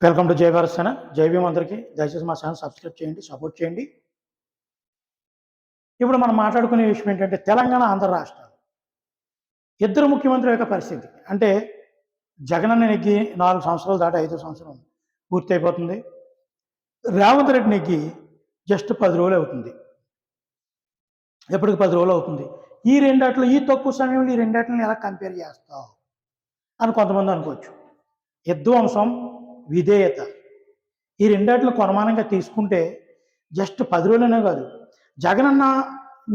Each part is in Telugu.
వెల్కమ్ టు జై భారత్ సేన. జై భీమ్ అందరికీ. దయచేసి మా ఛానల్ సబ్స్క్రైబ్ చేయండి, సపోర్ట్ చేయండి. ఇప్పుడు మనం మాట్లాడుకునే విషయం ఏంటంటే తెలంగాణ, ఆంధ్ర రాష్ట్రాలు ఇద్దరు ముఖ్యమంత్రుల యొక్క పరిస్థితి. అంటే జగనన్న నెగ్గి 4 సంవత్సరాలు దాటి 5వ సంవత్సరం పూర్తి అయిపోతుంది. రేవంత్ రెడ్డి నెగ్గి జస్ట్ 10 రోజులు అవుతుంది. ఎప్పటికి 10 రోజులు అవుతుంది. ఈ రెండాట్లో, ఈ తక్కువ సమయంలో ఈ రెండాటిని ఎలా కంపేర్ చేస్తావు అని కొంతమంది అనుకోవచ్చు. విధ్వంసం, విధేయత, ఈ రెండాటిని కొనమానంగా తీసుకుంటే జస్ట్ 10 రోజులనే కాదు, జగనన్న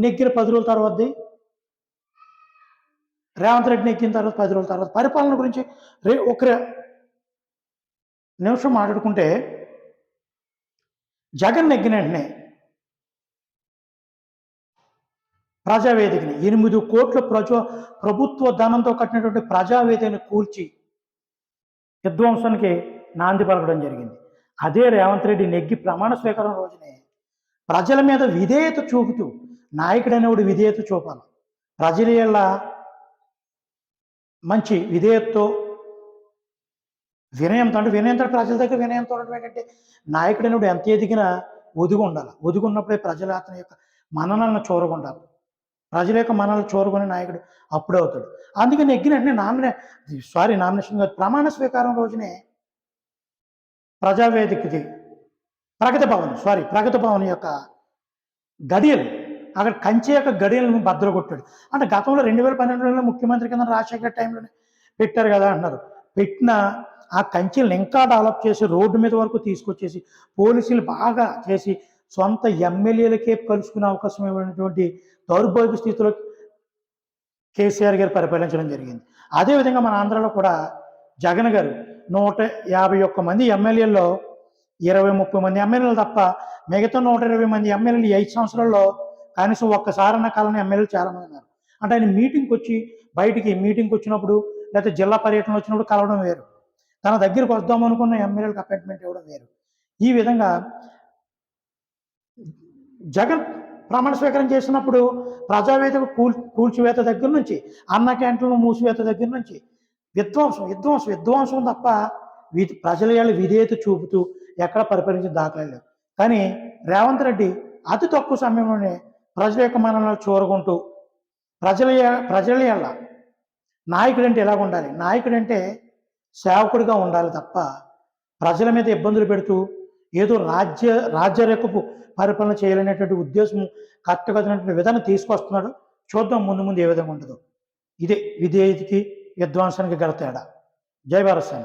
నెగ్గిన 10 రోజుల తర్వాతది, రేవంత్ రెడ్డి నెగ్గిన తర్వాత 10 రోజుల తర్వాత పరిపాలన గురించి ఒక నిమిషం మాట్లాడుకుంటే, జగన్ నెగ్గిన వెంటనే ప్రజావేదికని 8 కోట్ల ప్రభుత్వ ధనంతో కట్టినటువంటి ప్రజావేదికని కూల్చి విధ్వంసానికి నాంది పలకడం జరిగింది. అదే రేవంత్ రెడ్డి నెగ్గి ప్రమాణ స్వీకారం రోజునే ప్రజల మీద విధేయత చూపుతూ, నాయకుడు అనేవాడు విధేయత చూపాలి, ప్రజల వల్ల మంచి విధేయతతో, వినయంతో, అంటే వినయంతో ప్రజల దగ్గర వినయంతో ఉండడం ఏంటంటే, నాయకుడు అనేవాడు ఎంత ఎదిగినా ఒదిగి ఉండాలి. ఒదిగి ఉన్నప్పుడే ప్రజల అతని యొక్క మననలను చూరగొండాలి. ప్రజల యొక్క మనల్ని చూరుకునే నాయకుడు అప్పుడే అవుతాడు. అందుకని నెగ్గిన వెంటనే నామినేషన్ కాదు, ప్రమాణ స్వీకారం రోజునే ప్రజావేదికది ప్రగతి భవన్ యొక్క గడియలు, అక్కడ కంచె యొక్క గడియలను బద్దలు కొట్టాడు. అంటే గతంలో 2012లో ముఖ్యమంత్రి కింద రాజశేఖర్ టైంలోనే పెట్టారు కదా అంటున్నారు. పెట్టిన ఆ కంచెలను ఇంకా డెవలప్ చేసి రోడ్డు మీద వరకు తీసుకొచ్చేసి పోలీసులు బాగా చేసి సొంత ఎమ్మెల్యేలకే కలుసుకునే అవకాశం ఇవ్వనటువంటి దౌర్భాగ్య స్థితిలో కేసీఆర్ గారు పరిపాలించడం జరిగింది. అదేవిధంగా మన ఆంధ్రాలో కూడా జగన్ గారు 151 మంది ఎమ్మెల్యేల్లో 20-30 మంది ఎమ్మెల్యేలు తప్ప మిగతా 120 మంది ఎమ్మెల్యేలు 5 సంవత్సరాల్లో కనీసం ఒక్కసారన్న కాలని ఎమ్మెల్యేలు చాలామంది ఉన్నారు. అంటే ఆయన మీటింగ్కి వచ్చినప్పుడు, లేకపోతే జిల్లా పర్యటన వచ్చినప్పుడు కలవడం వేరు, తన దగ్గరికి వద్దామనుకున్న ఎమ్మెల్యేలకు అపాయింట్మెంట్ ఇవ్వడం వేరు. ఈ విధంగా జగన్ ప్రమాణ స్వీకారం చేసినప్పుడు ప్రజావేదిక కూల్చివేత దగ్గర నుంచి, అన్న క్యాంటీన్లు మూసివేత దగ్గర నుంచి విధ్వంసం తప్ప ప్రజల విధేయత చూపుతూ ఎక్కడ పరిపాలించిన దాఖలు లేవు. కానీ రేవంత్ రెడ్డి అతి తక్కువ సమయంలోనే ప్రజల యొక్క మనల్ని చూరగొంటూ ప్రజల వల్ల నాయకుడు అంటే ఎలాగ ఉండాలి, నాయకుడు అంటే సేవకుడిగా ఉండాలి తప్ప ప్రజల మీద ఇబ్బందులు పెడుతూ ఏదో రాజ్యరేఖపు పరిపాలన చేయాలనేటువంటి ఉద్దేశం కట్టుకదనటువంటి విధానం తీసుకొస్తున్నాడు. చూద్దాం ముందు ఏ విధంగా ఉంటుందో. ఇదే విధేయతకి విధ్వంసానికి గల తేడా. జై భారత్ సేన.